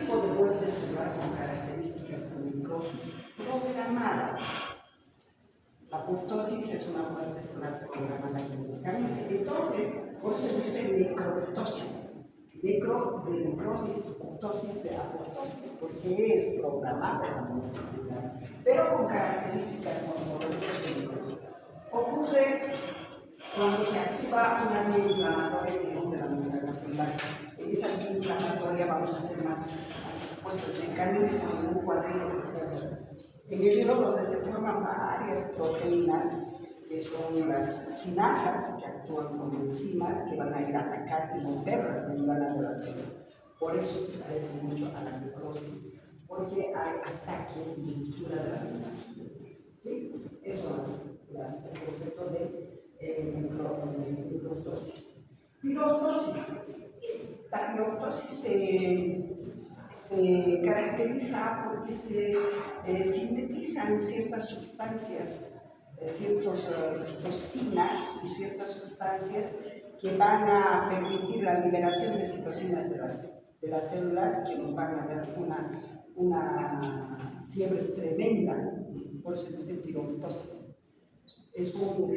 tipo de muerte celular con características de necrosis programada. La apoptosis es una muerte celular programada genéticamente. Entonces, por eso se dice necroptosis. Necro de necrosis, apoptosis de apoptosis, porque es programada esa muerte celular, pero con características morfológicas de necrosis. Ocurre cuando se activa una vía inflamatoria de la membrana celular. En esa vía inflamatoria vamos a hacer más expuesto el mecanismo en un cuadrito que está aquí. En el hilo donde se forman varias proteínas, que son las sinasas, que actúan como enzimas que van a ir a atacar y romper las membranas de la célula. Por eso se parece mucho a la necrosis, porque hay ataque y ruptura de la membrana. ¿Sí? Eso es el concepto de necroptosis. Piroptosis. Esta piroptosis se caracteriza porque se sintetizan ciertas sustancias, ciertas citocinas y ciertas sustancias que van a permitir la liberación de citocinas de las células, que nos van a dar una fiebre tremenda, por eso dice piroptosis. Es con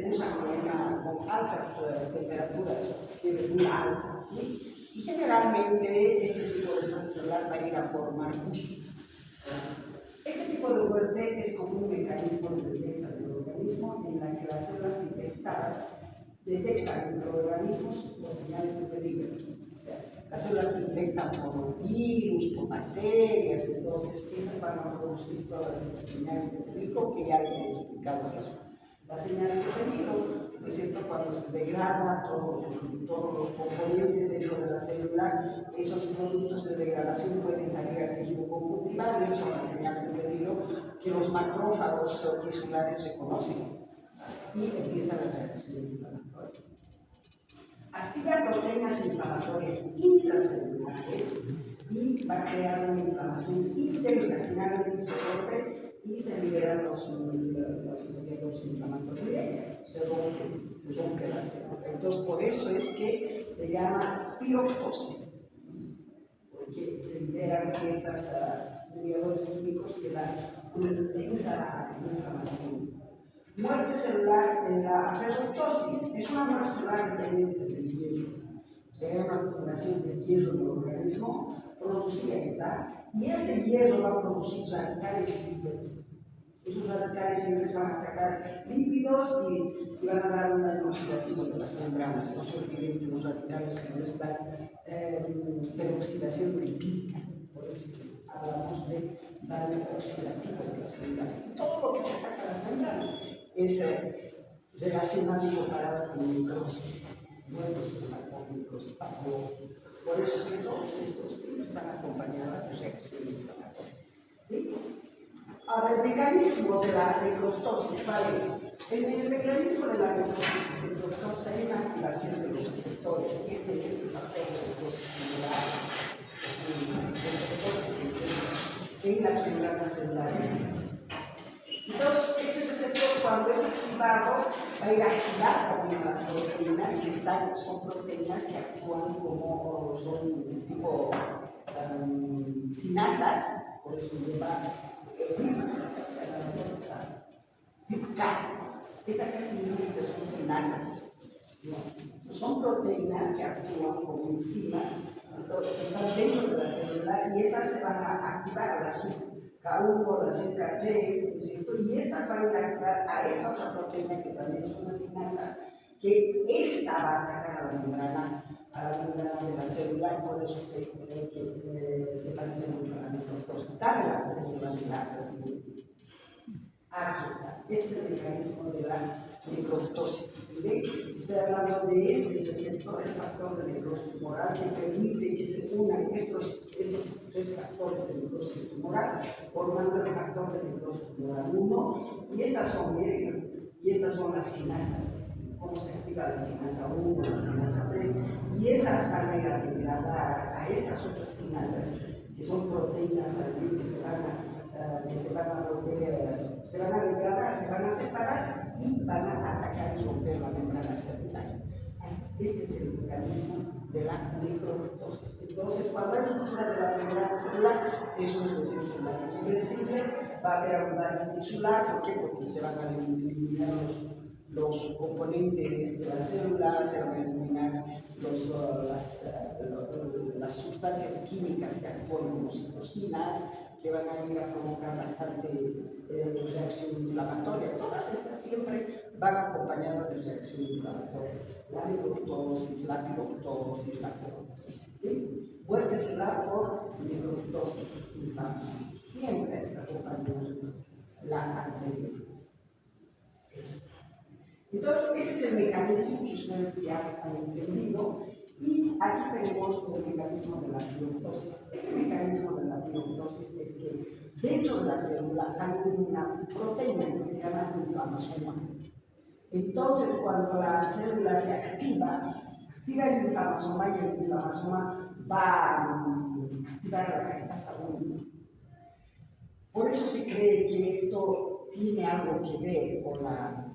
altas temperaturas, fiebre muy alta, ¿sí? Y generalmente este tipo de muerte celular va a ir a formar pus. Este tipo de muerte es como un mecanismo de defensa del organismo en la que las células infectadas detectan microorganismos o señales de peligro. O sea, las células se infectan por virus, por bacterias, entonces esas van a producir todas esas señales de peligro que ya les he explicado. Las señales de peligro, ¿no es cierto? Cuando se degrada todos los componentes dentro de la célula, esos productos de degradación pueden salir al tejido conjuntival, y son las señales de peligro que los macrófagos tisulares reconocen y empiezan la reacción inflamatoria. Activa proteínas inflamatorias intracelulares y va a crear una inflamación intensa, finalmente se rompe y se liberan los mediadores inflamatorios, se rompe la célula. Entonces, por eso es que se llama piroptosis, porque se liberan ciertos mediadores químicos que dan una intensa inflamación. Muerte celular en la ferroptosis es una muerte celular independiente del hierro. O sea, hay una acumulación de hierro en el organismo, producida está, y este hierro va a producir radicales libres. Esos radicales libres van a atacar lípidos y van a dar un daño oxidativo de las membranas. No se olviden que los radicales libres dan peroxidación lipídica. Por eso hablamos de daño oxidativo de las membranas. Todo lo que se ataca a las membranas es relacionado y comparado con necrosis. Muerte celular con necrosis patológica. Por eso todos estos siempre están acompañados de reacción inflamatoria. ¿Sí? Ahora, el mecanismo de la necroptosis, ¿cuál es? El mecanismo de la necroptosis es una activación de los receptores. Este es el papel de necrosis celular, el receptor que se encuentra en las membranas celulares. Entonces, este receptor, cuando es activado, va a ir a activar también las proteínas que son proteínas que actúan como son tipo sinasas, por eso lleva esta casi significa son sinasas. ¿No? Son proteínas que actúan como enzimas, que están dentro de la célula, y esas se van a activar, la K1, la GK3, ¿no es cierto? Y estas van a ir a activar a esa otra proteína que también es una sinasa, que esta va a atacar a la membrana de la célula, y por eso se cree que se parece mucho a la necroptosis. Dame la presentación. Aquí está. Este es el mecanismo de la necroptosis. ¿Ven? Estoy hablando de este receptor, el factor de necrosis tumoral, que permite que se unan estos tres factores de necrosis tumoral, formando el factor de necrosis tumoral 1, y estas son las sinasas. Cómo se activa la sinasa 1, la sinasa 3, y esas van a ir a degradar a esas otras sinasas, que son proteínas también que se van a volver, se van a degradar, se van a separar y van a atacar y romper la membrana celular. Este es el mecanismo de la necroptosis. Entonces, cuando hay ruptura de la membrana celular, eso es lesión celular irreversible, va a haber abundancia tisular. ¿Por qué? Porque se van a eliminar los componentes de la célula, se van a eliminar las sustancias químicas que actúan como citocinas, que van a ir a provocar bastante reacción inflamatoria. Todas estas siempre van acompañadas de reacción inflamatoria. La necroptosis, la piroptosis, la coroptosis. ¿Sí? Muerte celular por necroptosis, inflamación. Siempre acompañada la anterior. Entonces, ese es el mecanismo que ustedes ya han entendido. Y aquí tenemos el mecanismo de la piroptosis. Este mecanismo de la piroptosis es que dentro de la célula hay una proteína que se llama inflamasoma. Entonces, cuando la célula se activa el inflamasoma y el inflamasoma va a activar la caspasa 1. Por eso se cree que esto tiene algo que ver con la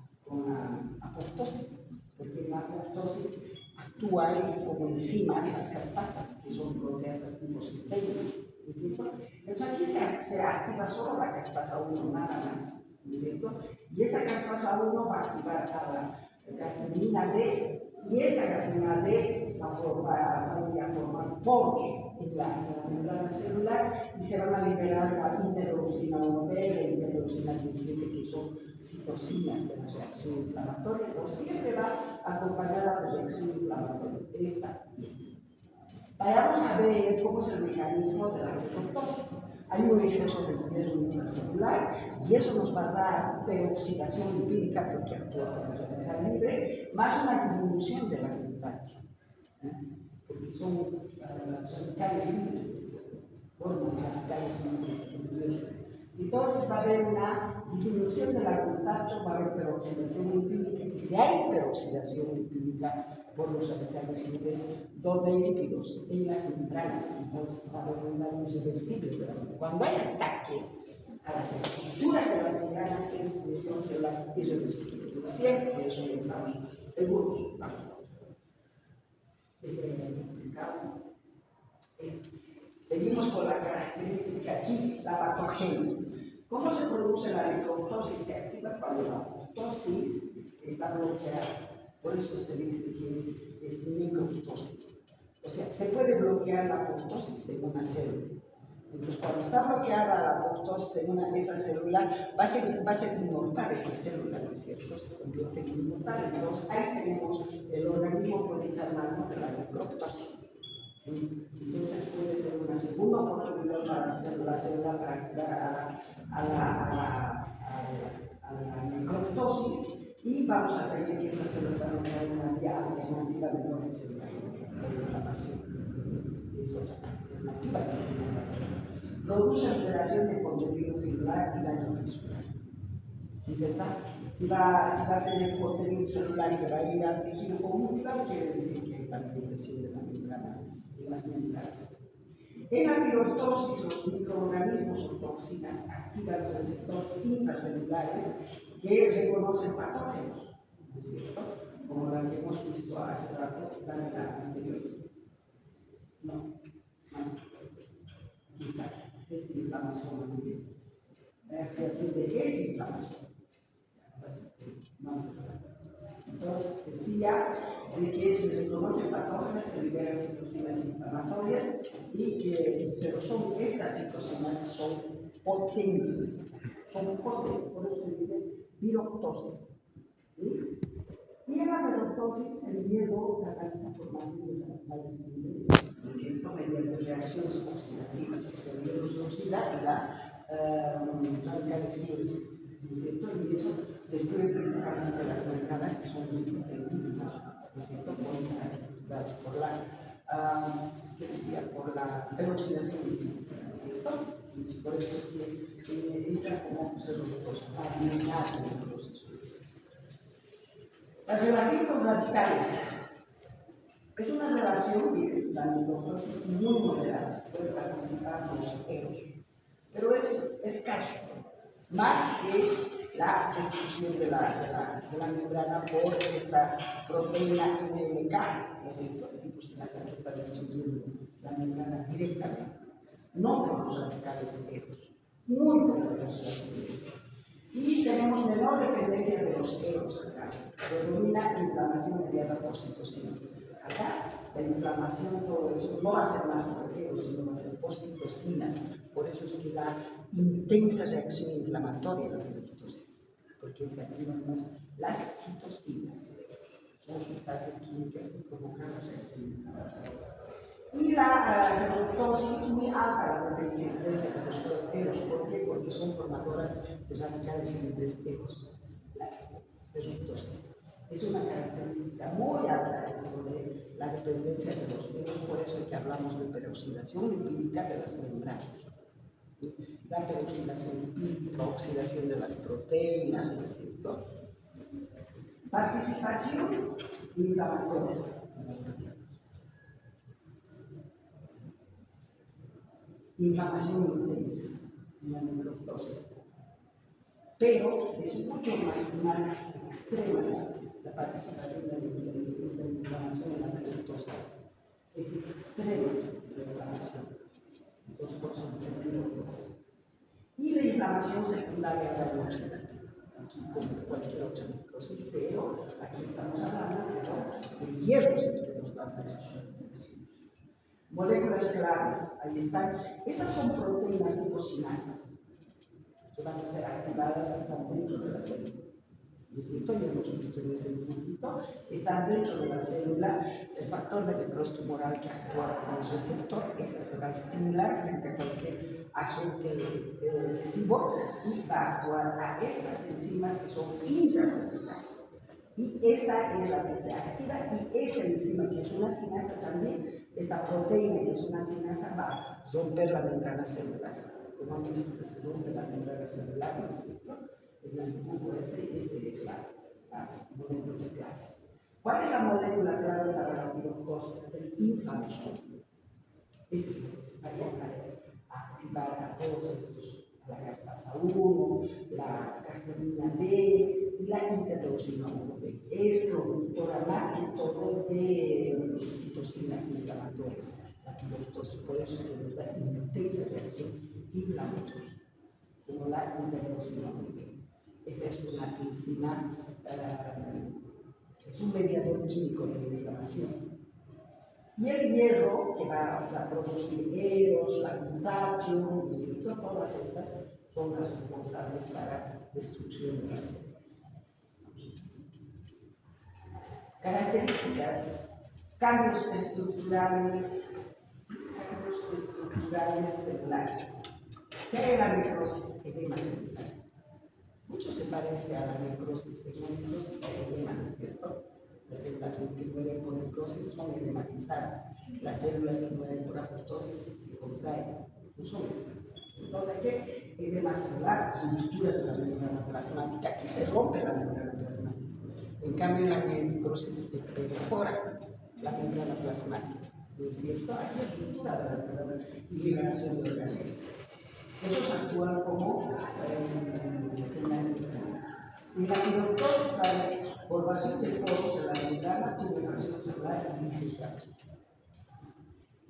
apoptosis, porque la apoptosis actúa como enzimas las caspasas, que son proteasas tipo sistémicas, ¿no es cierto? Entonces aquí se activa solo la caspasa 1, nada más, ¿no es cierto? Y esa caspasa 1 va a activar a la gastrina D, y esa gastrina D va a formar poros en la membrana celular y se van a liberar la interleucina 1B y la interleucina 17, que son citocinas de la reacción inflamatoria, pero siempre va acompañada de reacción inflamatoria, esta y esta. Vayamos a ver cómo es el mecanismo de la necroptosis. Hay un exceso de hierro intracelular y eso nos va a dar peroxidación lipídica porque actúa como radical libre, más una disminución de la glutatio, porque son radicales libres, forman radicales libres. Entonces va a haber una disminución de la glutatio, va a haber peroxidación lipídica, y si hay peroxidación lipídica por los radicales libres, donde hay lípidos en las membranas, entonces va a haber un daño irreversible. Pero cuando hay ataque a las estructuras de la membrana, es lesión celular irreversible. Pero siempre de eso estamos seguros. Seguimos con la característica aquí, la patogenia. ¿Cómo se produce la necroptosis? Se activa cuando la apoptosis está bloqueada. Por eso se dice que es necroptosis. O sea, se puede bloquear la apoptosis en una célula. Entonces, cuando está bloqueada la apoptosis en una de esas células, va a ser inmortal esa célula, ¿no es cierto? Se convierte en inmortal. Entonces, ahí tenemos el organismo, puede llamarlo de la necroptosis. Entonces, puede ser una segunda oportunidad para hacer la célula para activar a la necroptosis, y vamos a tener que esta célula va a tener una vía alternativa de muerte celular por inflamación. Es otra alternativa de inflamación. Produce alteración de contenido celular y daño tisular. Si va a tener contenido celular que va a ir al tejido conjuntival, quiere decir que hay también lesión de la membrana de las membranas. En la piroptosis, los microorganismos o toxinas activan los receptores intracelulares que reconocen patógenos, ¿no es cierto? Como la que hemos visto hace rato, la anterior. No, más. Aquí está, esta inflamación también. La creación de esta inflamación. Entonces, decía de que se reconocen patógenos, se liberan citocinas inflamatorias, pero estas citocinas son potentes. Por eso se dice piroptosis. ¿Sí? Y en la piroptosis, el hierro cataliza formación de radicales libres, ¿no es cierto? Mediante reacciones oxidativas, el hierro se oxida y da radicales libres, ¿no es cierto? Y eso destruye principalmente las membranas que son libres en lípidos, ¿no es cierto? Por la peroxidación lipídica, ¿no es cierto? Por eso es que entra como serolipos para eliminar el proceso. La relación con radicales es una relación que la necroptosis muy moderada, puede participar los eros, pero es escaso, más que la destrucción de la membrana por esta proteína NMK, ¿no es cierto? mucosinasa que está destruyendo la membrana directamente, no con los radicales enteros, muy poderosas. Y tenemos menor dependencia de los EOS acá, predomina inflamación mediada por citocinas. Acá la inflamación, todo eso, no va a ser más por EOS, sino va a ser por citocinas. Por eso es que la intensa reacción inflamatoria de la pirotosis, porque se activan más las citocinas, son sustancias químicas que provocan la reacción inflamatoria. Y la pirotosis, muy alta la potencia de los proteos. ¿Por qué? Porque son formadoras de radicales libres EOS. La pirotosis es una característica muy alta de la dependencia de los EOS, por eso es que hablamos de peroxidación lipídica de las membranas. La peroxidación lipídica, oxidación de las proteínas, ¿no es cierto? Participación inflamatoria. Inflamación intensa en la necroptosis. Pero es mucho más extrema la participación de la inflamación en la necroptosis. Es extrema la inflamación. 2%. Y la inflamación secundaria granulosa. Aquí como cualquier otra necrosis, pero aquí estamos hablando del hierro que nos da moléculas claves, ahí están. Estas son proteínas tipo sinasas que van a ser activadas, están dentro de la célula. ¿No es cierto? Ya hemos visto en ese dibujito, están dentro de la célula. El factor de necrosis tumoral que actúa como receptor, ese se va a estimular frente a cualquier agente lesivo y va a actuar a estas enzimas que son intracelulares. Y esta es la que se activa, y esta enzima, que es una sinasa también, esta proteína, que es una sinasa, va a romper la membrana celular. Como han visto que se rompe la membrana celular, ¿no es cierto? En el dibujo ese es las moléculas claves. ¿Cuál es la molécula clave para la pirotosis? El inflammasome. Ese es lo que se va a activar a todos estos, la caspasa 1, la casterina B y la interleucina 1B. Es productora más que todo de citocinas inflamatorias, la pirotosis. Por eso es que nos da intensa reacción inflamatoria, como la interleucina 1B. Esa es una enzima, es un mediador químico de la inflamación. Y el hierro, que va a producir EOS, la glutatión, todas estas son las responsables para destrucción de las células. Características, cambios estructurales celulares. ¿Qué es la necrosis? Edema celular. Mucho se parece a la necrosis, en la necrosis hay edema, ¿no es cierto? Las células que mueren por necrosis son edematizadas. Las células que mueren por apoptosis se contraen, no son edematizadas. Entonces, ¿qué? Edema celular, ruptura de la membrana plasmática. Aquí se rompe la membrana plasmática. En cambio, en la necrosis se perfora la membrana plasmática. ¿No es cierto? Aquí hay ruptura de la membrana y liberación de organismos. Esos actúan como señales de cambio. En la pirotosis, la formación de poros en la membrana, tubefación celular y glicosidación.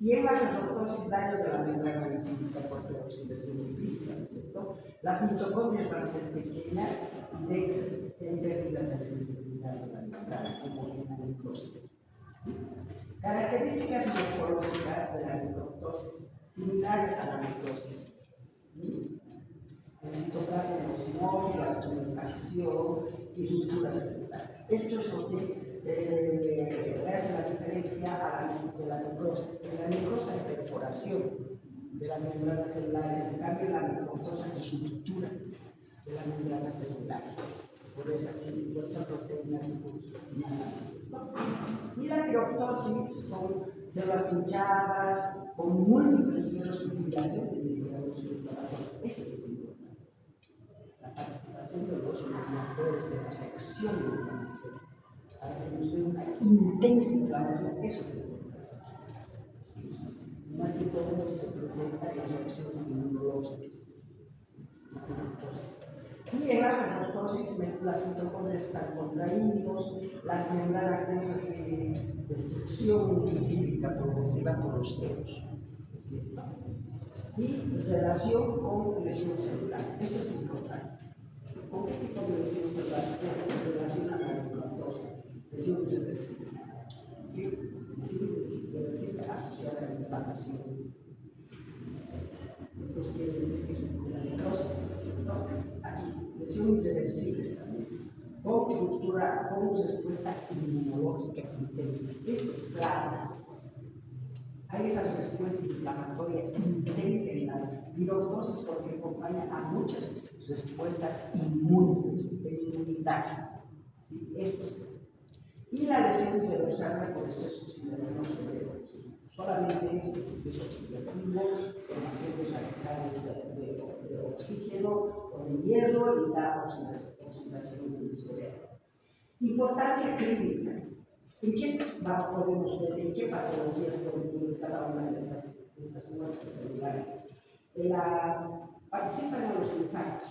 Y en la necrosis, daño de la membrana lipídica por peroxidación lipídica, ¿no es cierto? Las mitocondrias van a ser pequeñas y en pérdida de permeabilidad de la membrana, como en la necrosis. Características morfológicas de la necrosis, similares a la necrosis. El citoplasma emocional, la tumefación y ruptura celular. Esto es lo que hace la diferencia de la necrosis. En la necrosis hay perforación de las membranas celulares, en cambio en la necrosis hay ruptura de la membrana celular. Por esa proteína y la piroptosis son células hinchadas con múltiples fibrilaciones de mediadores inflamatorios. Eso es importante. La participación de los mediadores de la reacción inflamatoria para que nos dé una intensa inflamación. Eso es importante. Más que todo esto se presenta en reacciones inmunológicas. Y en la necrosis, las mitocondrias están contraídos, las membranas densas destrucción hídrica progresiva por los teros, ¿no es cierto? Y relación con lesión celular. Esto es importante. ¿Con qué tipo de lesión celular se relaciona la necroptosis? Lesiones irreversibles. Lesiones irreversibles asociadas a la inflamación. Entonces quiere decir que es una necrosis, ¿no es cierto? Aquí, lesión irreversible también. Con ruptura, con respuesta inmunológica intensa. Esto es clave. Hay esa respuesta inflamatoria intensa en la viroptosis porque acompaña a muchas respuestas inmunes del sistema inmunitario. ¿Sí? Esto es. Y la lesión cerebral por estrés oxidativo no se ve. Solamente es estrés oxidativo, formación de radicales de oxígeno o de hierro y la oxidación del cerebro. Importancia clínica. ¿En qué podemos ver, en qué patologías podemos ver cada una de estas muertes celulares? Participan en los infartos,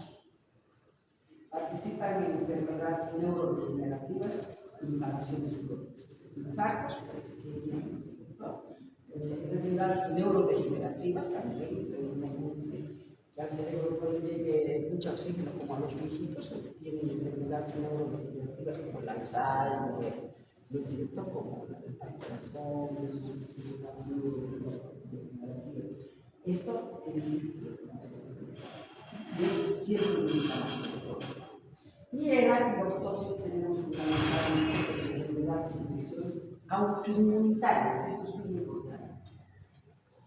participan en enfermedades neurodegenerativas, inflamaciones crónicas. Infartos, enfermedades neurodegenerativas también, que al cerebro no le llegue mucho oxígeno como a los viejitos que tienen enfermedades neurodegenerativas como el Alzheimer, ¿no es cierto? Como la del Parkinson, de sus enfermedades neurodegenerativas. Esto es siempre una inflamación crónica. Y en la viroptosis tenemos fundamentalmente enfermedades y infecciones autoinmunitarias. Esto es muy importante.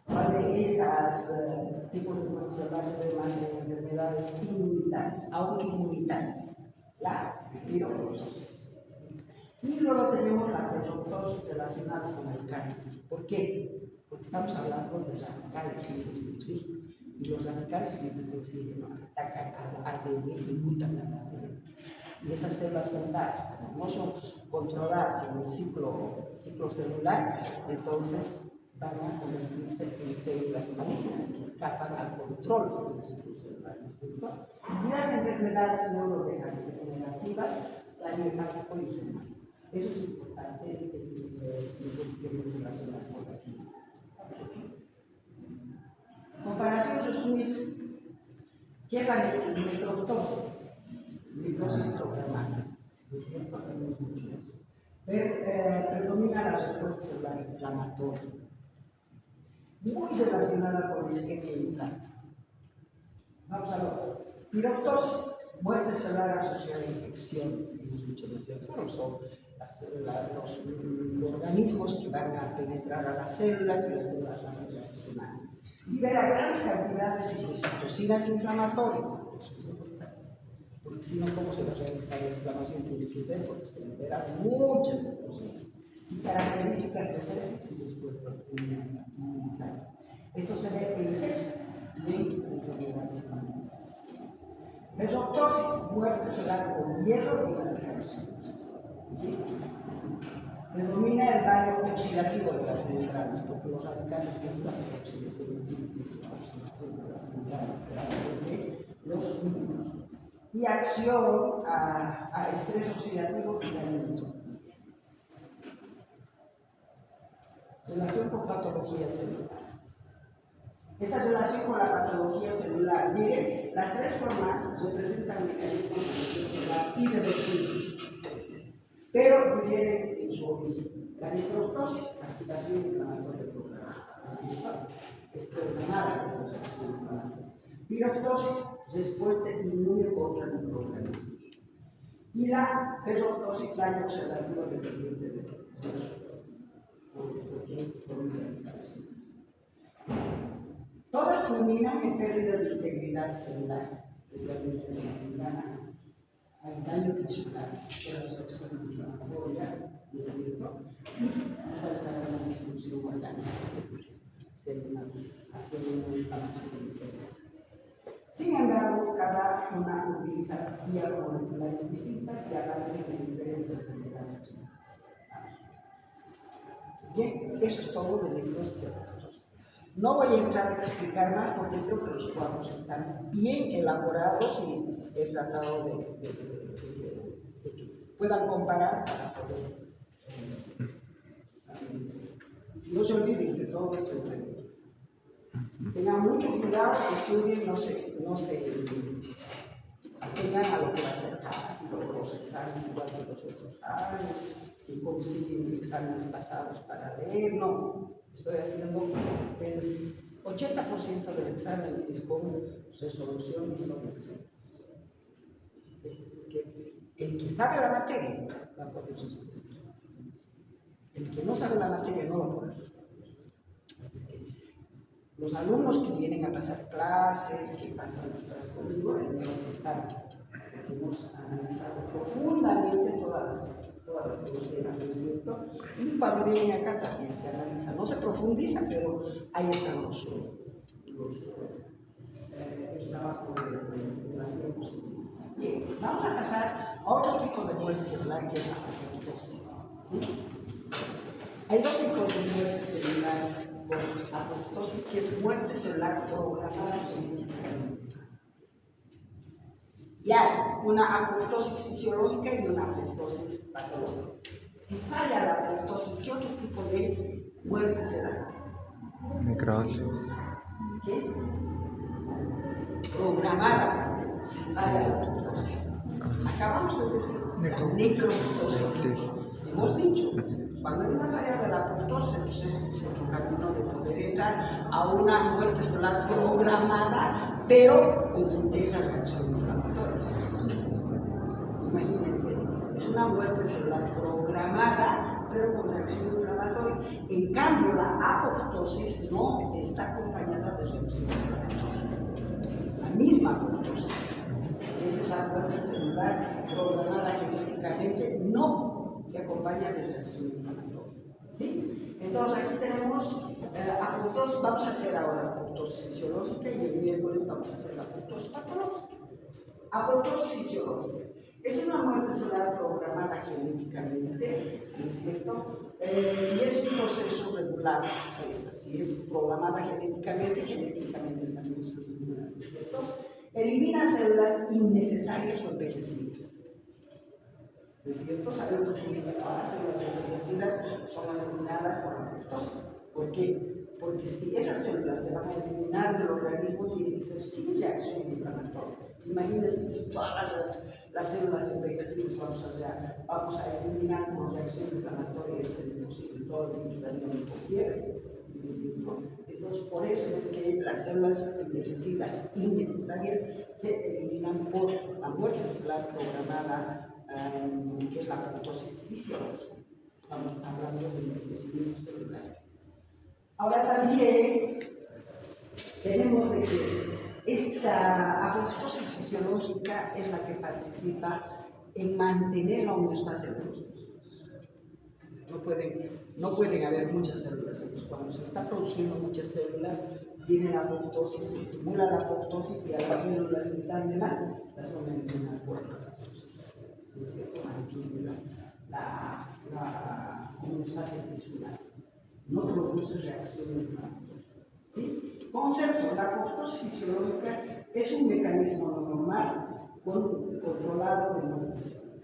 ¿Vale? Estos tipos de muertes celulares se ven más en enfermedades inmunitarias, autoinmunitarias. La viroptosis. Y luego tenemos la ferroptosis relacionada con el cáncer. ¿Por qué? Porque estamos hablando de radicales libres de oxígeno. Y los radicales libres de oxígeno atacan al ADN y mutan al ADN. Y esas células frontales, como no son controladas en el ciclo celular, entonces van a convertirse en células malignas que escapan al control del ciclo celular. Y las enfermedades neurodegenerativas, daño hepático y celular. Eso es importante que tenemos relacionado con aquí. Comparación resumida. ¿Qué es la necroptosis? Necrosis programada. ¿No es cierto? Tenemos mucho eso. Predomina la respuesta celular inflamatoria. Muy relacionada con la isquemia y infarto. Vamos a ver. Viroptosis, muerte celular asociada a infecciones. Hemos dicho, ¿no es cierto? No son los organismos que van a penetrar a las células y las células van a reaccionar. Libera grandes cantidades de citocinas inflamatorias. Eso es importante. Porque si no, ¿cómo se va a realizar la inflamación? Tiene que ser porque se liberan muchas citocinas. Y características de sepsis y respuestas inmunitarias. Esto se ve en sepsis y en enfermedades inmunitarias. Ferroptosis, muerte celular con hierro y radicales. ¿Sí? Predomina el daño oxidativo de las membranas, porque los radicales producen la oxidación de las membranas de los mismos. Y acción a estrés oxidativo y daño. Relación con patología celular. Esta relación con la patología celular, miren, las tres formas representan mecanismos de celular irreversibles, pero difieren en su origen. La necroptosis, activación inflamatoria programada, es programada esa reacción inflamatoria. Viroptosis, respuesta inmune contra microorganismos. Y la ferroptosis, daño oxidativo dependiente de los todas culminan en pérdida de integridad celular, especialmente en la membrana. Hay daño tisular, reacción inflamatoria, ¿no es cierto? Y falta una disfunción orgánica celular, haciendo una inflamación intensa. Sin embargo, cada una utiliza vías moleculares distintas y aparecen en diferentes enfermedades clínicas. Bien, eso es todo de libros teóricos. No voy a entrar a explicar más porque creo que los cuadros están bien elaborados y he tratado de que puedan comparar para poder No se olviden que todo esto es técnicas. Tengan mucho cuidado, estudien, no se atengan a lo que va a ser fácil, los exámenes igual que los otros años, que consiguen exámenes pasados para leer, no. Estoy haciendo el 80% del examen es con resolución y son escritas. Entonces, el que sabe la materia va a poder responder. El que no sabe la materia no va a poder responder. Así que los alumnos que vienen a pasar clases, que pasan las clases conmigo, hemos analizado profundamente todas los temas, ¿no es cierto? Y cuando vienen acá también se analiza, no se profundiza, pero ahí están el trabajo de las diapositivas. Bien, vamos a pasar a otro tipo de muerte celular que es la apoptosis. ¿Sí? Hay dos tipos de muerte celular por apoptosis, que es muerte celular programada genéticamente. Y hay una apoptosis fisiológica y una apoptosis patológica. Si falla la apoptosis, ¿qué otro tipo de muerte se da? Necrosis. ¿Qué? Programada también, si falla la apoptosis. Acabamos de decir la necroptosis. Hemos dicho, cuando hay una falla de la apoptosis, entonces es otro camino de poder entrar a una muerte celular programada, pero con intensa reacción inflamatoria. Imagínense, es una muerte celular programada, pero con reacción inflamatoria. En cambio, la apoptosis no está acompañada de reacción inflamatoria. La misma apoptosis. Es esa muerte celular programada genéticamente, no se acompaña de reacción inflamatoria. ¿Sí? Entonces, aquí tenemos apoptosis. Vamos a hacer ahora apoptosis fisiológica y el miércoles vamos a hacer la apoptosis patológica. Apoptosis fisiológica. Es una muerte celular programada genéticamente, ¿no es cierto? Y es un proceso regular. Si es programada genéticamente también es regular, ¿no es cierto? Elimina células innecesarias o envejecidas. ¿No es cierto? Sabemos que todas las células envejecidas son eliminadas por apoptosis. ¿Por qué? Porque si esas células se van a eliminar del organismo, tiene que ser sin reacción inflamatoria. Imagínense si todas las células envejecidas vamos a eliminar con reacción inflamatoria, esto es imposible, todo el mundo daría un fiebre. Entonces, por eso es que las células envejecidas innecesarias se eliminan por la muerte celular programada, que es la apoptosis fisiológica. Estamos hablando de envejecimiento celular. Ahora también tenemos de que esta apoptosis fisiológica es la que participa en mantener la homeostasis de los tejidos. No pueden haber muchas células. Entonces, cuando se está produciendo muchas células, viene la apoptosis, se estimula la apoptosis y a las células que están de más las van a eliminar por la apoptosis. ¿No es cierto? Mantiene la homeostasis tisular. No produce reacción inflamatoria. ¿Sí? Concepto: la apoptosis fisiológica es un mecanismo normal controlado de muerte celular,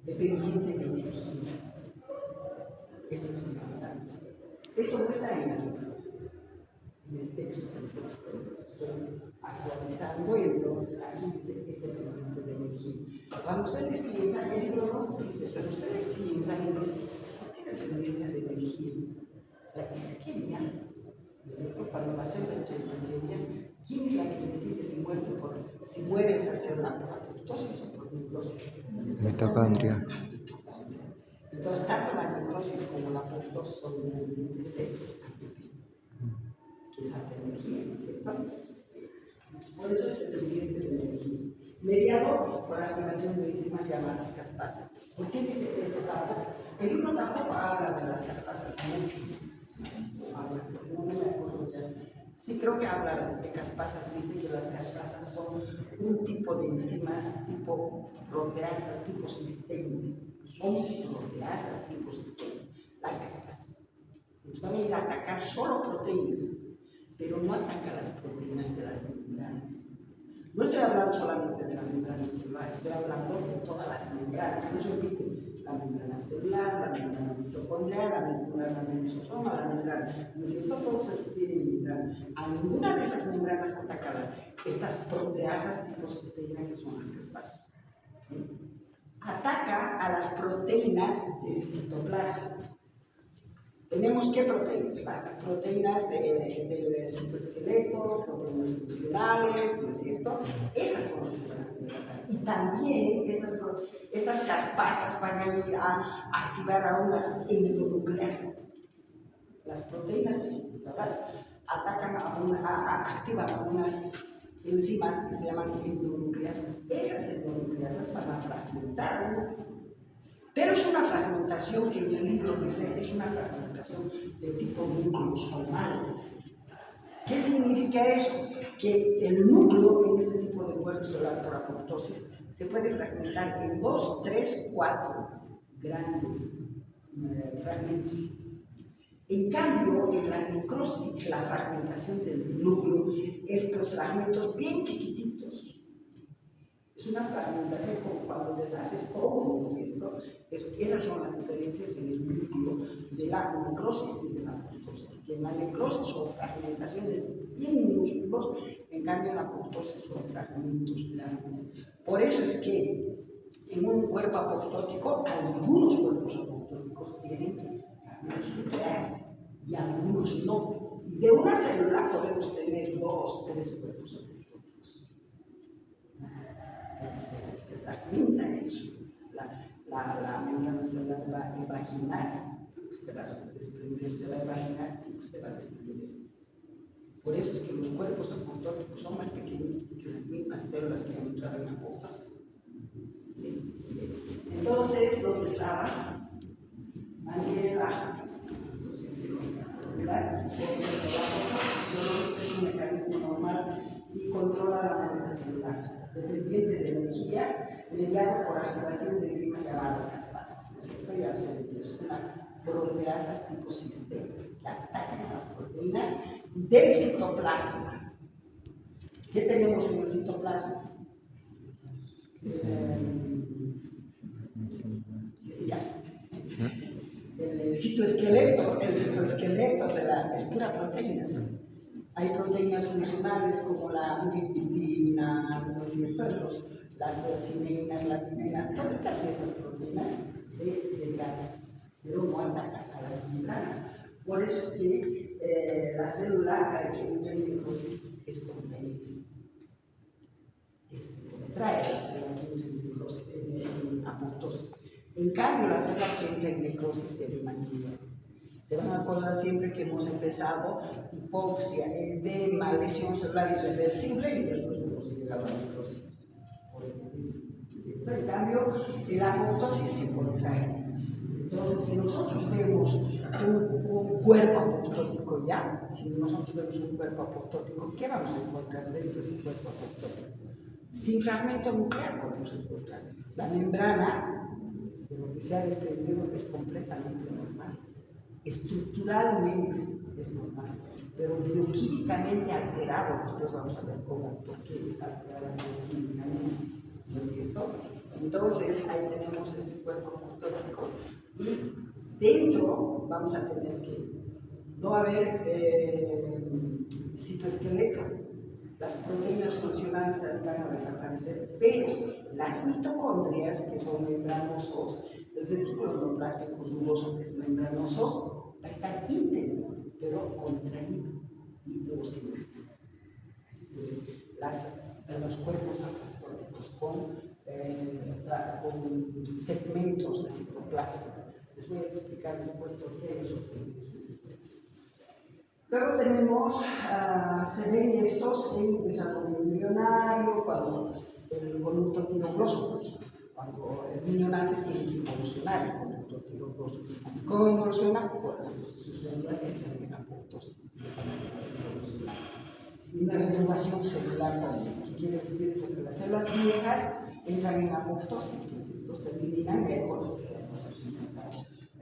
dependiente de energía. Esto es importante. Esto no está en el texto que estoy actualizando, y entonces aquí dice que es dependiente de energía. Cuando ustedes piensan, el libro no se dice, pero ustedes piensan y dicen, ¿por qué dependiente de energía? La isquemia, ¿no es cierto? Cuando la célula entra en isquemia, ¿quién es la que decide si muere esa célula por apoptosis o por necrosis? Mitocondria. Entonces, tanto la necrosis como la apoptosis son dependientes de ATP, que es alta energía, ¿no es cierto? Por eso es dependiente de energía. Mediado por la activación de enzimas llamadas caspasas. ¿Por qué dice esto tampoco? El libro tampoco habla de las caspasas mucho. No me acuerdo ya. Sí, creo que habla de caspasas. Dice que las caspasas son un tipo de enzimas tipo proteasas, tipo sistema. Son proteasas tipo sistema, las caspasas. Entonces van a ir a atacar solo proteínas, pero no atacan las proteínas de las membranas. No estoy hablando solamente de las membranas celulares, estoy hablando de todas las membranas. No se olviden, la membrana celular, la membrana mitocondrial, la membrana del lisosoma, la membrana, ¿no es cierto? Todos esos tienen membrana. A ninguna de esas membranas ataca estas proteasas tipo cisteína que son las caspasas. Ataca a las proteínas del citoplasma. ¿Tenemos qué proteínas? Las proteínas del citoesqueleto, proteínas funcionales, ¿no es cierto? Esas son las que van a atacar. Y también estas caspasas van a ir a activar a unas endonucleasas. Las proteínas activan a unas enzimas que se llaman endonucleasas. Esas endonucleasas van a fragmentar. Pero es una fragmentación que en el libro dice, es una fragmentación de tipo nucleosomal. ¿Qué significa eso? Que el núcleo en este tipo de muerte celular por apoptosis se puede fragmentar en 2, 3, 4 grandes fragmentos. En cambio, en la necrosis, la fragmentación del núcleo es pues fragmentos bien chiquititos. Es una fragmentación como cuando deshaces todo, ¿no es cierto? Esas son las diferencias en el núcleo de la necrosis y de la apoptosis. Que en la necrosis son fragmentaciones bien minúsculos, en cambio en la apoptosis son fragmentos grandes. Por eso es que en un cuerpo apoptótico, algunos cuerpos apoptóticos tienen fragmentos nucleares y algunos no. Y de una célula podemos tener 2, 3 cuerpos apoptóticos. Se fragmenta eso. La membrana celular va a imaginar, se va a desprender, se va a imaginar, se va a desprender. Por eso es que los cuerpos apoptóticos son más pequeñitos que las mismas células que han entrado en apoptosis. ¿Sí? Entonces, ¿dónde estaba? Maniera. Celular, es un mecanismo normal y controla la membrana celular, dependiente de energía, mediado por activación de enzimas llamadas caspasas. ¿No es cierto? Ya se ha dicho, es una proteasas tipo cisteína que atacan a las proteínas del citoplasma. ¿Qué tenemos en el citoplasma? El citoesqueleto es pura proteínas. Hay proteínas funcionales como la gliptina, ¿no es cierto? Las cineínas, la timina, todas esas proteínas se degradan, pero no atacan a las membranas. Por eso es que la célula que entra en necrosis es proteína. Trae la célula que entra en necrosis, en apoptosis. En cambio, la célula que entra en necrosis se dematiza. Se van a acordar siempre que hemos empezado hipoxia, edema, lesión celular irreversible y después hemos llegado a la necrosis. En cambio, la apoptosis se contrae. Entonces, si nosotros vemos un cuerpo apoptótico ya, si nosotros vemos un cuerpo apoptótico, ¿qué vamos a encontrar dentro de ese cuerpo apoptótico? Sin fragmento nuclear podemos encontrar. La membrana de lo que se ha desprendido es completamente normal. Estructuralmente es normal, pero bioquímicamente alterado. Después vamos a ver cómo, por qué es alterado bioquímicamente, ¿no es cierto? Entonces ahí tenemos este cuerpo apoptótico y dentro vamos a tener que no va a haber citoesqueleto. Las proteínas funcionales van a desaparecer, pero las mitocondrias, que son membranosos, el retículo endoplásmico rugoso, que es membranoso, va a estar íntegro, pero contraído y óseo. Los cuerpos apoptóticos con segmentos de citoplasma. Les voy a explicar después por qué esos segmentos. Luego tenemos, se ven estos en desarrollo embrionario, cuando el conducto tirogroso, por ejemplo. Cuando el niño nace tiene que evolucionar el conducto tirogroso. ¿Cómo evoluciona? Pues sus células entran en apoptosis. Y una renovación celular también. ¿Qué quiere decir eso? Que las células viejas entran en apoptosis, entonces se eliminan y hay otras que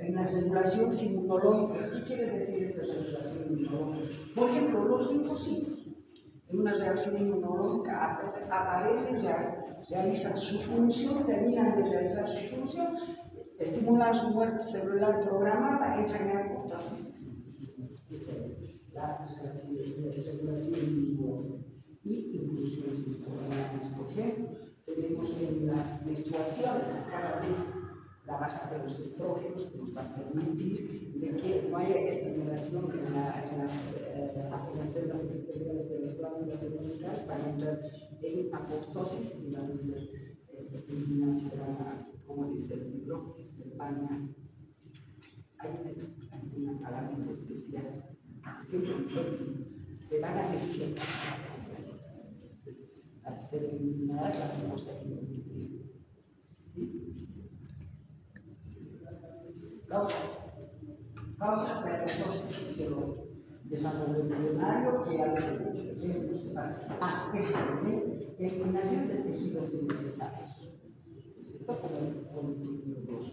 hay una regulación inmunológica. ¿Qué quiere decir esta regulación inmunológica? Por ejemplo, los linfocitos, en una reacción inmunológica aparecen, ya realizan su función, terminan de realizar su función, estimulan su muerte celular programada, entran en apoptosis. La regulación individual y inclusiones hormonales. Por ejemplo, tenemos en las menstruaciones cada vez la baja de los estrógenos que nos va a permitir de que no haya estimulación en las células epiteliales de las glándulas cerebrales, van a entrar en apoptosis y van a ser eliminadas, como dice el libro, que se van a, hay una palabra especial, se van a desflecar al ser eliminadas la famosa identidad. ¿Sí? Causas de apoptosis fisiológica. Desarrollo embrionario que ya les he dicho. Eliminación de tejidos innecesarios. ¿Cierto? Como el título 2.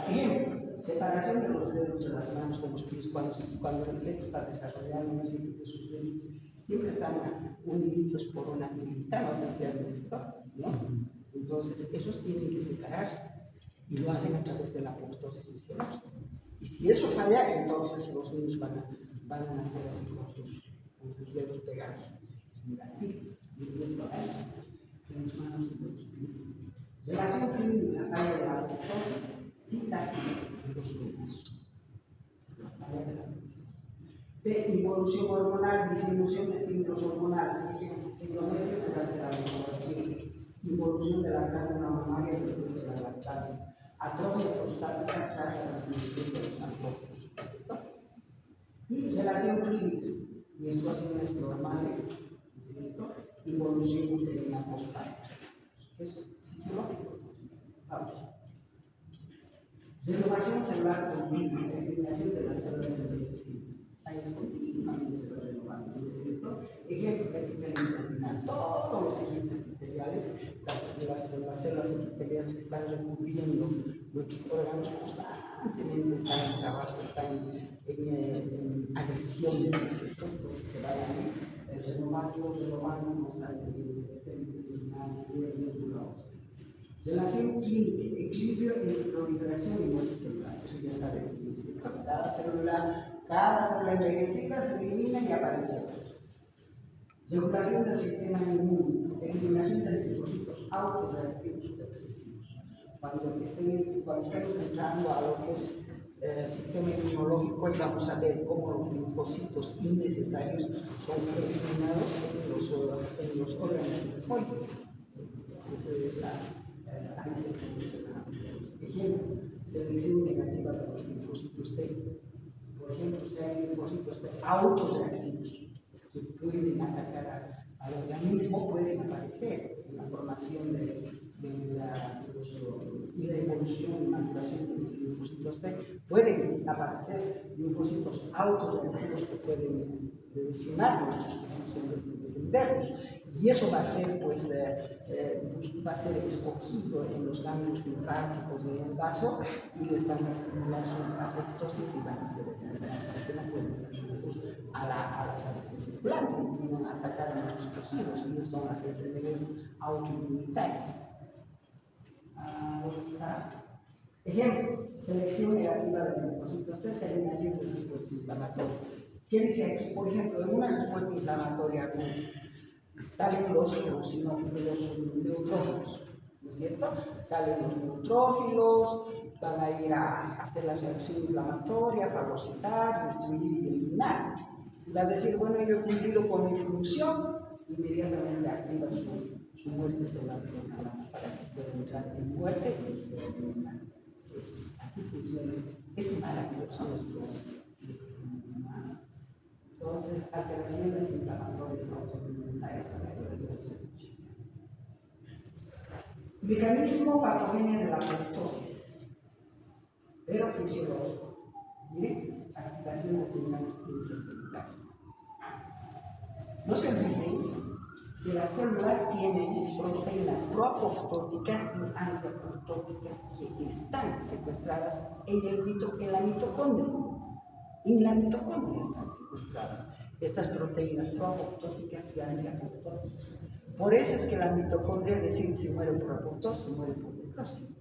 Ejemplo, separación de los dedos de las manos de los pies cuando el feto está desarrollando un sitio de sus dedos. Siempre están uniditos por una tirita, no sé si han visto, ¿no? Entonces, esos tienen que separarse y lo hacen a través de la apoptosis fisiológica. Y si eso falla, entonces los niños van a nacer así con sus dedos pegados. En las manos y los pies. Relación clínica, falla de la apoptosis, sin táctica en los dedos. De involución hormonal, disminución de estímulos hormonales, endometrio durante la menstruación, involución de la glándula mamaria después de la lactancia, atrofia prostática tras la transmisión de los antógenos. Y relación clínica, menstruaciones normales, ¿cierto? Involución uterina postparto. Eso es fisiológico. Vamos. Renovación celular continua, eliminación de las células envejecidas. Ahí es continuamente se va renovando, ¿no es cierto? Ejemplo, el epitelio intestinal, todos los tejidos epiteliales, las células epiteliales que están recubriendo nuestros órganos constantemente están en trabajo, están en agresión, ¿no es cierto? Entonces se vayan renovando constantemente el epitelio intestinal y el médula ósea. Relación clínica, equilibrio entre proliferación y muerte celular, eso ya saben, ¿no es cierto? Cada célula envejecida se elimina y aparece otra. Regulación del sistema inmune, eliminación de linfocitos autorreactivos excesivos. Cuando estemos entrando a lo que es el sistema inmunológico, y vamos a ver cómo los linfocitos innecesarios son eliminados en los órganos linfóides. Ahí se funciona. Ejemplo, selección negativa de los linfocitos T. Por ejemplo, si hay linfocitos T autorreactivos que pueden atacar al organismo, pueden aparecer en la formación y la evolución y maduración de los linfocitos T. Pueden aparecer linfocitos autorreactivos que pueden lesionar nuestros funciones de defendernos. Y eso va a ser, va a ser escogido en los ganglios linfáticos y en el vaso y les van a estimular su apoptosis y van a ser enfermos, que no pueden ser sometidos a la salud circulante y van a atacar a nuestros tejidos y son las enfermedades autoinmunitarias. Ejemplo, selección negativa de linfocitos, determinación de respuesta inflamatoria. ¿Qué dice aquí? Por ejemplo, en una respuesta inflamatoria aguda, salen los neutrófilos, ¿no es cierto? Salen los neutrófilos, van a ir a hacer la reacción inflamatoria, fagocitar, destruir y eliminar. Y va a decir, bueno, yo he cumplido con mi función, inmediatamente activa su muerte celular para que pueda entrar en muerte y se elimina. Así funciona. Es maravilloso nuestro organismo. Entonces, alteraciones inflamatorias autoinmunitarias a la mayoría de los hechos. Mecanismo patogéneo de la apoptosis, pero fisiológico. Miren, activación de señales intracelulares. No se olviden que las células tienen proteínas proapoptóticas y antiapoptóticas que están secuestradas en la mitocondria. En la mitocondria están secuestradas estas proteínas proapoptóticas y antiapoptóticas. Por eso es que la mitocondria decide si muere por apoptosis o muere por necrosis.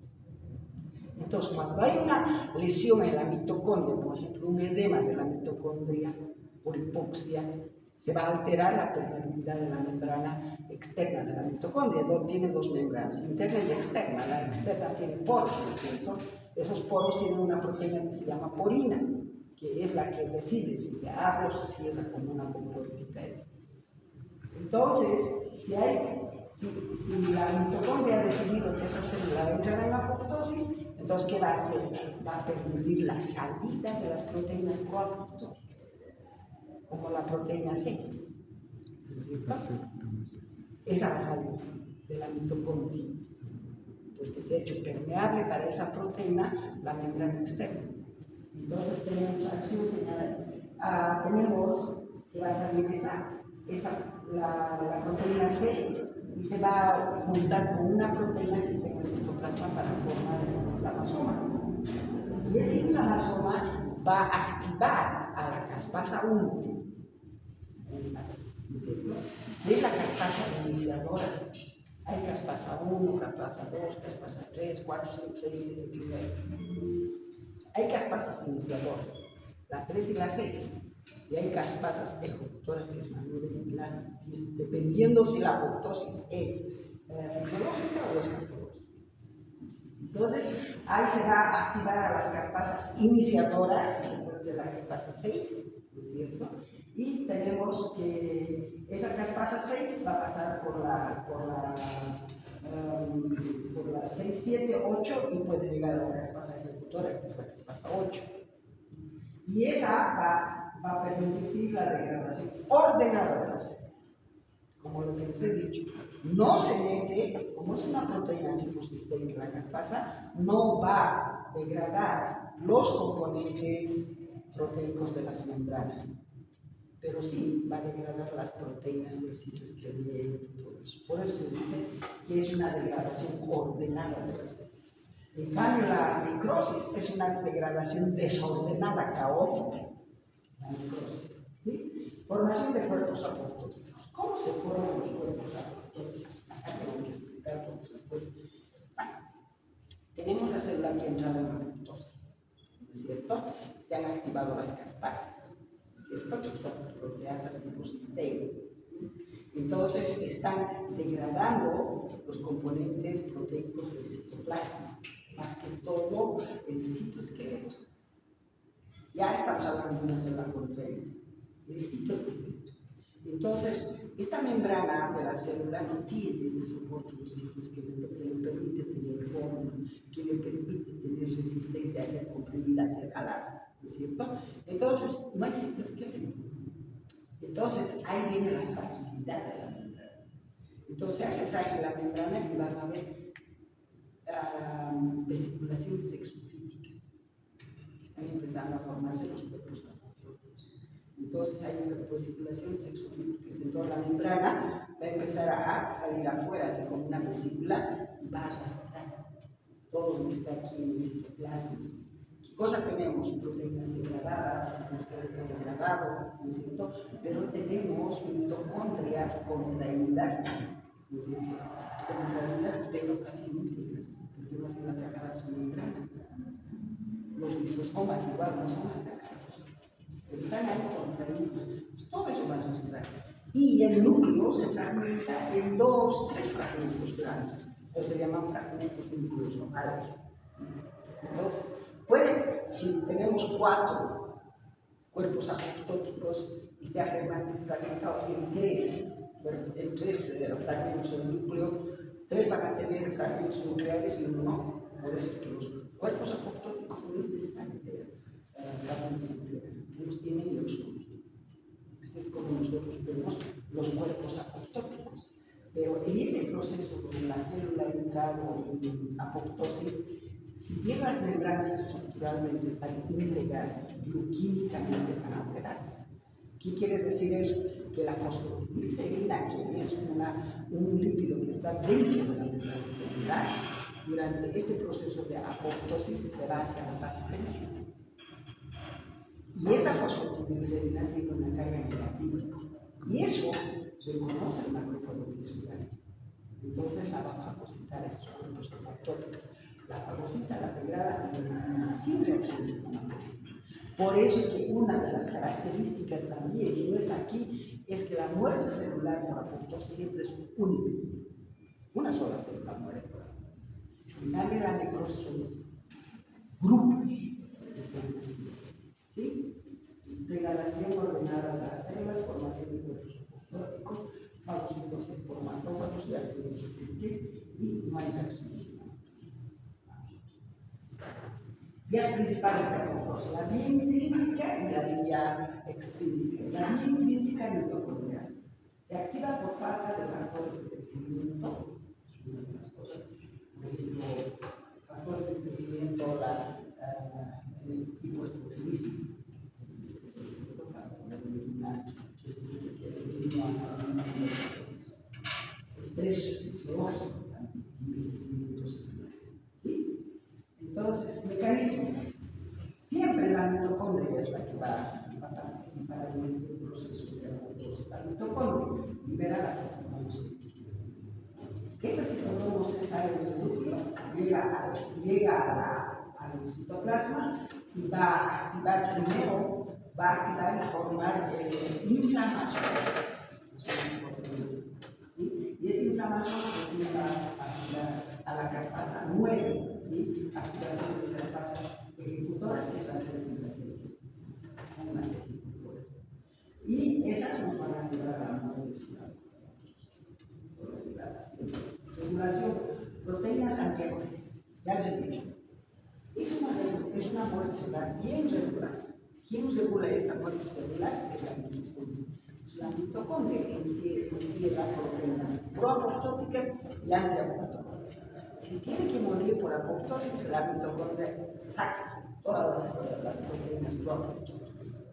Entonces, cuando hay una lesión en la mitocondria, por ejemplo, un edema de la mitocondria por hipoxia, se va a alterar la permeabilidad de la membrana externa de la mitocondria. Tiene dos membranas, interna y externa. La externa tiene poros, ¿no es cierto? Esos poros tienen una proteína que se llama porina, que es la que decide si se abre o se cierra como una compuertita. Entonces, si la mitocondria ha decidido que esa célula entra en apoptosis, entonces, ¿qué va a hacer? Va a permitir la salida de las proteínas coapoptóticas, como la proteína C. ¿Cierto? Esa va a salir de la mitocondria, porque se ha hecho permeable para esa proteína la membrana externa. Entonces, tenemos acción señalada. Tenemos que va a salir la proteína C y se va a juntar con una proteína que está en el citoplasma para formar el inflamasoma. Y ese inflamasoma va a activar a la caspasa 1. Es la caspasa iniciadora. Hay caspasa 1, caspasa 2, caspasa 3, 4, 5, 6, 7, 8. Hay caspasas iniciadoras, la 3 y la 6. Y hay caspasas ejecutoras, que es más regular, dependiendo si la apoptosis es fisiológica o es patológica. Entonces, ahí se va a activar a las caspasas iniciadoras, puede ser la caspasa 6, ¿no es cierto? Y tenemos que esa caspasa 6 va a pasar por la 6, 7, 8 y puede llegar a la caspasa ejecutora, que es la caspasa 8. Y esa va a permitir la degradación ordenada de la célula. Como lo que les he dicho, no se mete, como es una proteína tipo sistémica, la caspasa no va a degradar los componentes proteicos de las membranas, pero sí va a degradar las proteínas del citoesqueleto y todo eso. Por eso se dice que es una degradación ordenada de la célula. En cambio, la necrosis es una degradación desordenada, caótica. La necrosis, ¿sí? Formación de cuerpos apoptóticos. ¿Cómo se forman los cuerpos apoptóticos? Acá tengo que explicar cómo se puede. Bueno, tenemos la célula que entra en apoptosis, ¿no es cierto? Se han activado las caspasas, ¿no es cierto? Que son proteasas tipo cisteína. Entonces están degradando los componentes proteicos del citoplasma, más que todo el citoesqueleto. Ya estamos hablando de una célula contraída, el citoesqueleto. Entonces, esta membrana de la célula no tiene este soporte del citoesqueleto que le permite tener forma, que le permite tener resistencia a ser comprimida, a ser jalada, ¿no es cierto? Entonces, no hay citoesqueleto. Entonces, ahí viene la fragilidad de la membrana. Entonces, se hace frágil la membrana y van a haber vesiculaciones exofíticas. Están empezando a formarse los cuerpos apoptóticos. Entonces, hay vesiculaciones exofíticas en toda la membrana, va a empezar a salir afuera, así como una vesícula, y va a arrastrar todo lo que está aquí en el citoplasma. ¿Qué cosa tenemos? Proteínas degradadas, un esqueleto degradado, ¿no es cierto? Pero tenemos mitocondrias contraídas, ¿no es cierto? Contraídas, pero casi íntegras, porque no hacen atacar a su membrana. Los lisosomas igual no son atacados, pero están ahí contraídos. Pues todo eso va a arrastrar. Y el núcleo se fragmenta en 2, 3 fragmentos grandes, que se llaman fragmentos nucleosomales. Entonces, si tenemos 4 cuerpos apoptóticos y está fragmentado en 3 fragmentos del núcleo, 3 van a tener fragmentos nucleares y 1 no. Por eso que los cuerpos apoptóticos no es necesario tener fragmentos nucleares, unos tienen y otros no. Así es como nosotros vemos los cuerpos apoptóticos. Pero en este proceso donde la célula ha entrado en apoptosis, si bien las membranas estructuralmente están íntegras, bioquímicamente están alteradas. ¿Qué quiere decir eso? Que la fosfodiglicerina, que es un lípido que está dentro de la membrana celular, durante este proceso de apoptosis se va hacia la parte pendiente. Y esta fosfodiglicerina tiene una carga negativa. Y eso se conoce en la macrofotofisionomía. Entonces la va a fagocitar a estos cuerpos apoptóticos. La fagocita, la degrada y elimina sin reacción inflamatoria. Por eso es que una de las características también, que no está aquí, es que la muerte celular por apoptosis siempre es única. Una sola célula muere por apoptosis. Al final de la necrosis son grupos de células. ¿Sí? Degradación ordenada de las células, formación de cuerpos apoptóticos, fagocitosis por macrófagos, ya decimos y no hay reacción. Vías principales de apoptosis, la vía intrínseca y la vía extrínseca. La vía intrínseca mitocondrial se activa por falta de factores de crecimiento, es una de las cosas, por ejemplo, factores de crecimiento, el tipo de proteínismo, estrés fisiológico, envejecimientos. ¿Sí? Entonces, mecanismo. Siempre la mitocondria es la que va a participar en este proceso de apoptosis. La mitocondria libera la citotomosis. Esta citotomosis sale del núcleo, llega al citoplasma y va a activar primero, va a activar y formar inflamación. ¿Sí? Y esa inflamación pues lleva a la caspasa 9, ¿sí? Activación de caspasas ejecutoras y transgresivas. Unas ejecutoras. Y esas nos van a ayudar a la muerte celular. Regulación, proteínas antiagónicas. Ya les he dicho. Es una muerte celular bien regulada. ¿Quién regula esta muerte celular? Es la mitocondria. La mitocondria encierra proteínas proapoptóticas y antiapoptóticas. Si tiene que morir por apoptosis, la mitocondria saca todas las proteínas proapoptóticas.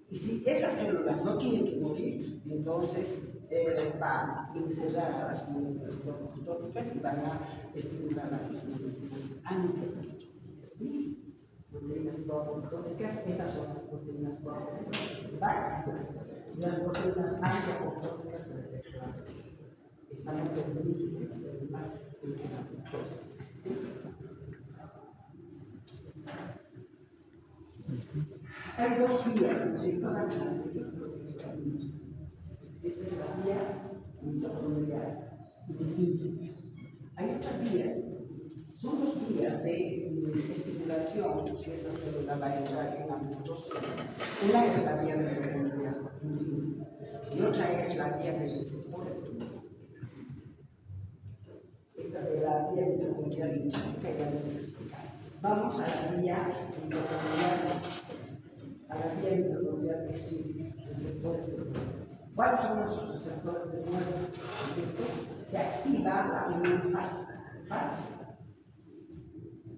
Y si esas células no tienen que morir, entonces va a encerrar a las moléculas proapoptóticas y van a estimular a las moléculas antiapoptóticas. ¿Sí? Proteínas proapoptóticas, estas son las proteínas proapoptóticas. Las proteínas antiapoptóticas están permitidas que la célula entre la apoptosis. ¿Sí? Hay dos vías, ¿no es cierto? Esta es la vía mitocondrial intrínseca. Hay otra vía, son dos vías de estimulación, si esa célula va a entrar en apoptosis. Una es la vía mitocondrial intrínseca y otra es la vía de receptores de extrínseca. Esta de la vía mitocondrial intrínseca ya les he explicado. Vamos a la vía mitocondrial extrínseca, receptores de nuevo. ¿Cuáles son los receptores de nuevo? Se activa la inmunfase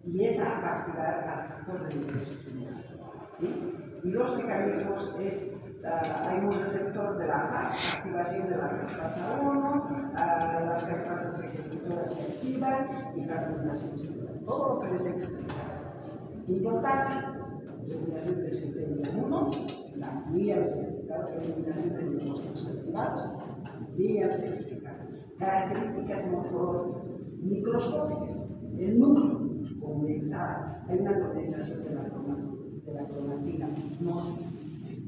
y esa va a activar al factor de microestimulación. ¿Sí? Y los mecanismos es, hay un receptor de la fase, activación de la caspasa 1, las caspasas ejecutoras se activan y fragmentación celular. Todo lo que les he explicado. Importancia, regulación del sistema inmune, la vía les he explicado, eliminación de linfocitos activados, vía les he explicado. Características morfológicas, microscópicas, el núcleo condensado, hay una condensación de la cromatina, no existe.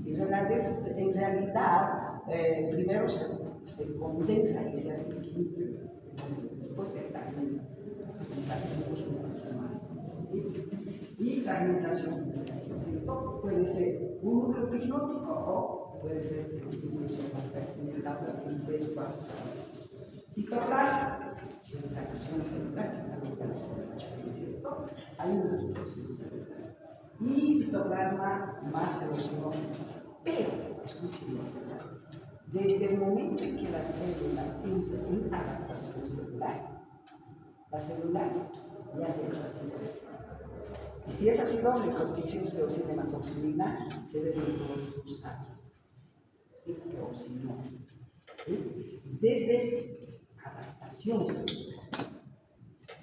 En realidad primero se condensa y se hace pequeñito, después se fragmenta. ¿Sí? Y fragmentación, ¿cierto? Puede ser un núcleo epigótico o puede ser distribución fragmentada en 3 4. Citoplasma, fracción celular, ¿cierto? Hay una fracción celular. Y citoplasma más erosionógeno. Pero, escuchen, desde el momento en que la célula entra en adaptación celular, la célula ya se intracelular. Y si es ácido, corticosteroides de oxidematoxilina se debe de color rosado. ¿Sí? Eosinófilo. ¿Sí? Desde adaptación celular.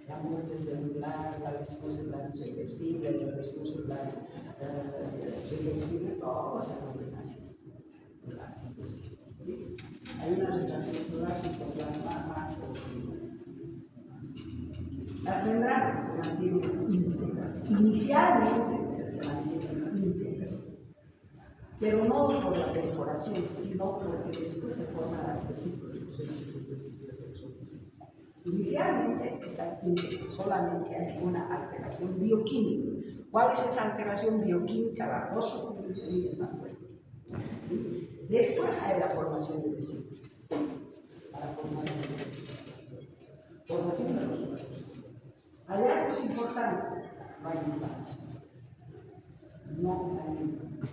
La muerte celular, la lesión celular reversible, la lesión celular reversible, todas las combinaciones. La citosis. ¿Sí? Hay una relación celular citoplasma más eosinófilo. Las membranas se mantienen íntegras. Inicialmente se mantienen íntegras, pero no por la perforación, sino porque después se forman las vesículas, las vesículas sexuales. Inicialmente están íntegras, solamente hay una alteración bioquímica. ¿Cuál es esa alteración bioquímica? La fosfoglucosamina está fuerte. Después hay la formación de vesículas. Para formar formación de los huesos. Hallazgos importantes. No hay inflamación. No hay inflamación.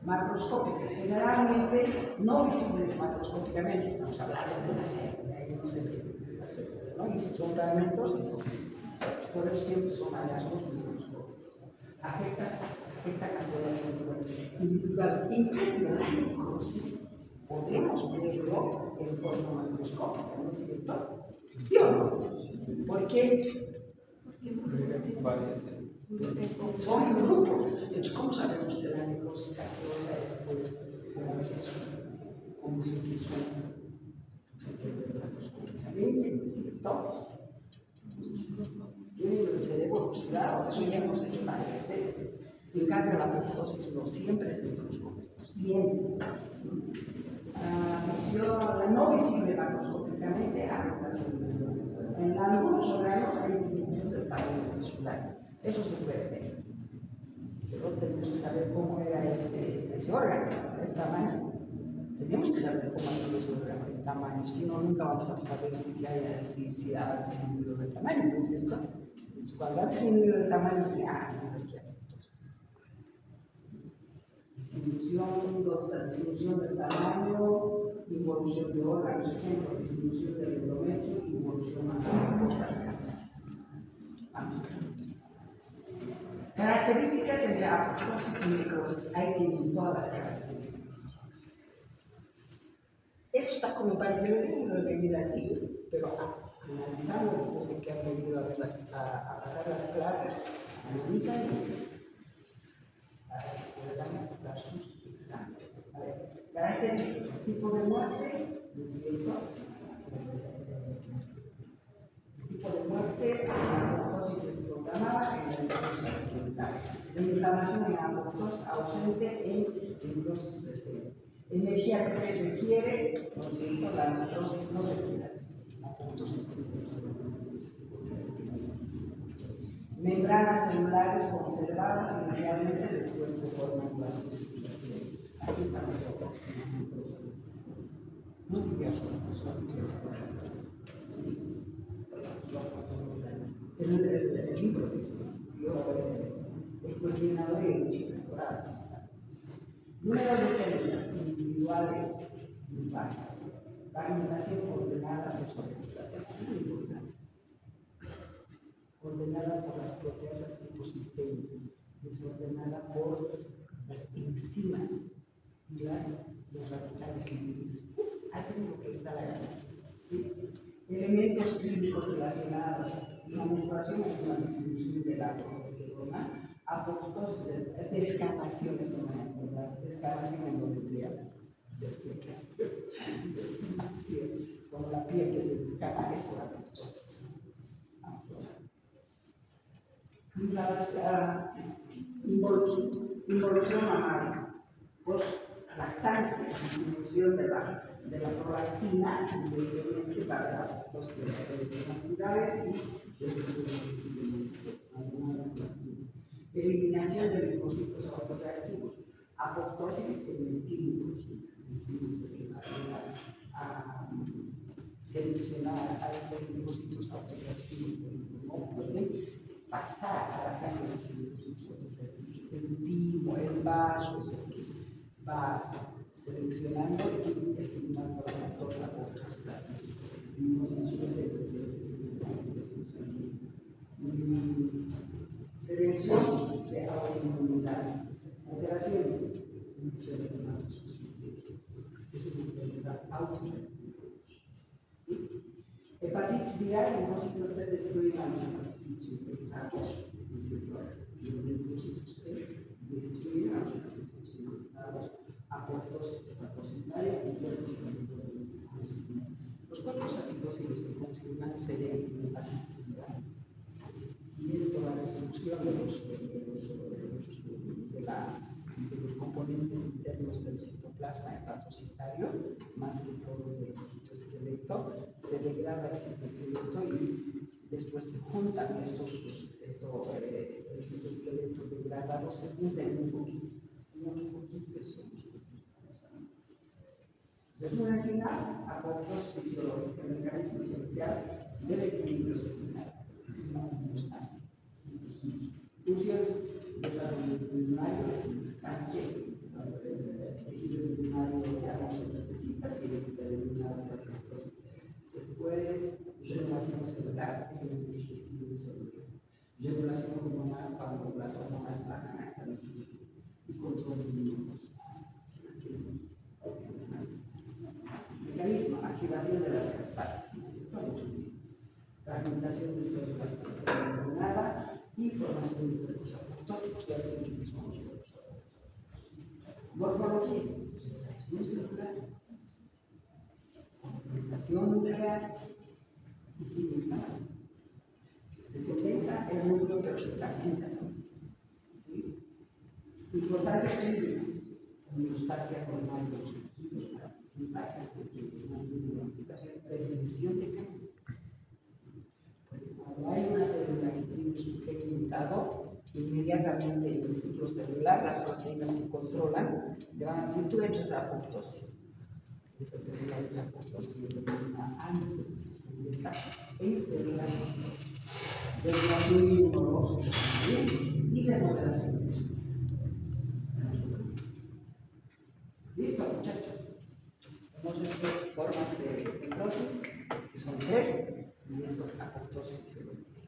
Macroscópicas, generalmente no visibles macroscópicamente, estamos hablando de una célula, ahí no se ve la célula, ¿no? Y si son fragmentos, por eso siempre son hallazgos microscópicos. Afectan a células individuales. En cambio, la necrosis podemos verlo en forma macroscópica, ¿no es cierto? ¿Sí o no? ¿Por qué? Son grupos. Entonces, ¿cómo sabemos que la necrosis gaseosa es pues como se disuelve? Se pierde macroscópicamente, ¿no es cierto? Tienen el cerebro oxidado, eso ya hemos hecho varias veces. En cambio, la apoptosis no siempre es microscópica, siempre. La no visible macroscópicamente afecta celular. En algunos órganos hay disminución del tamaño celular. Eso se puede ver. Pero tenemos que saber cómo era ese órgano, el tamaño. Tenemos que saber cómo hacer ese órgano, el tamaño. Si no, nunca vamos a saber si ha disminuido de tamaño, ¿no es cierto? Entonces, cuando ha disminuido de tamaño, se aquí apoptosis. Disminución del tamaño, involución de órganos, ejemplo, disminución del endometrio, involución a la cabeza. Vamos a ver. Características entre apoptosis y necrosis. Ahí tienen todas las características, chicos. Esto está como para que le den una medida así, pero analizando después de que han venido a pasar las clases, analizan y para que puedan dar sus exámenes. A ver, características, tipo de muerte, ¿no es cierto? Tipo de muerte, la apoptosis es programada, en la necrosis accidental. La inflamación en apoptosis ausente, en necrosis presente. Energía que requiere, ¿no es cierto? La necrosis no requiere. La apoptosis sí requiere. Membranas celulares conservadas inicialmente, después se forman las vesículas. Aquí están las otras. No digas el libro dice, el cuestionador y muchas temporadas. Número de células individuales y pares. Fragmentación ordenada, desorganizada. Es muy importante. Ordenada por las proteasas tipo sistémico, desordenada por las enzimas y los radicales libres. Hacen lo que les da la gana. ¿Sí? Elementos clínicos relacionados. La menstruación es una disminución de la progesterona, apoptosis, descamación, eso me acuerdo, descamación endometrial, descamación, como la piel que se descama es por apoptosis. Involución mamaria, lactancia, disminución de la prolactina, independiente para la apoptosis de las células naturales y eliminación de linfocitos autorreactivos, apoptosis en el timo, a seleccionar a estos linfocitos autorreactivos que no pueden pasar a la sangre de los linfocitos autorreactivos. El timo, el vaso, es el que va seleccionando y estimulando la apoptosis. Prevención de autoinmunidad, alteraciones en el sistema. Es una enfermedad autoinmunitaria. ¿Sí? Hepatitis viral, linfocitos T destruyen a los linfocitos infectados, y los linfocitos T destruyen a los linfocitos infectados, apoptosis hepatocitaria y cuerpos acidófilos. Los cuerpos acidófilos que confirman serían hepatitis viral. función de los componentes internos del citoplasma hepatocitario, más que todo del citoesqueleto, se degrada el citoesqueleto y después se juntan el citoesqueleto degradado, se juntan un poquito eso. Entonces, al final, aportos fisiológicos, el mecanismo esencial del equilibrio celular. Funciones de desarrollo primario es indicar que el tejido primario ya no se necesita, tiene que ser eliminado por ejemplo. Después, regulación celular en el tejido celular. Regulación hormonal cuando las hormonas bajan a y control de inmunidad. Mecanismo, activación de las caspases, ¿no es cierto? Fragmentación de células determinada y formación de cuerpos apoptóticos, que hacen el mismo morfología, reacción celular, organización nuclear y sin inflamación. Se condensa el núcleo, pero se fragmenta también. ¿Sí? Importancia clínica, homeostasia hormonal de los tejidos para participar en prevención de cáncer. Cuando hay una célula que tiene su gen mutado, inmediatamente en el ciclo celular, las proteínas que controlan le van a decir: tú entras a apoptosis. Esa célula de apoptosis se denomina antes de se convierta en célula de regulación inmunológica también y de moderación de su. ¿Listo, muchachos? Hemos visto formas de fibrosis, que son 3, y esto apoptosis fisiológica.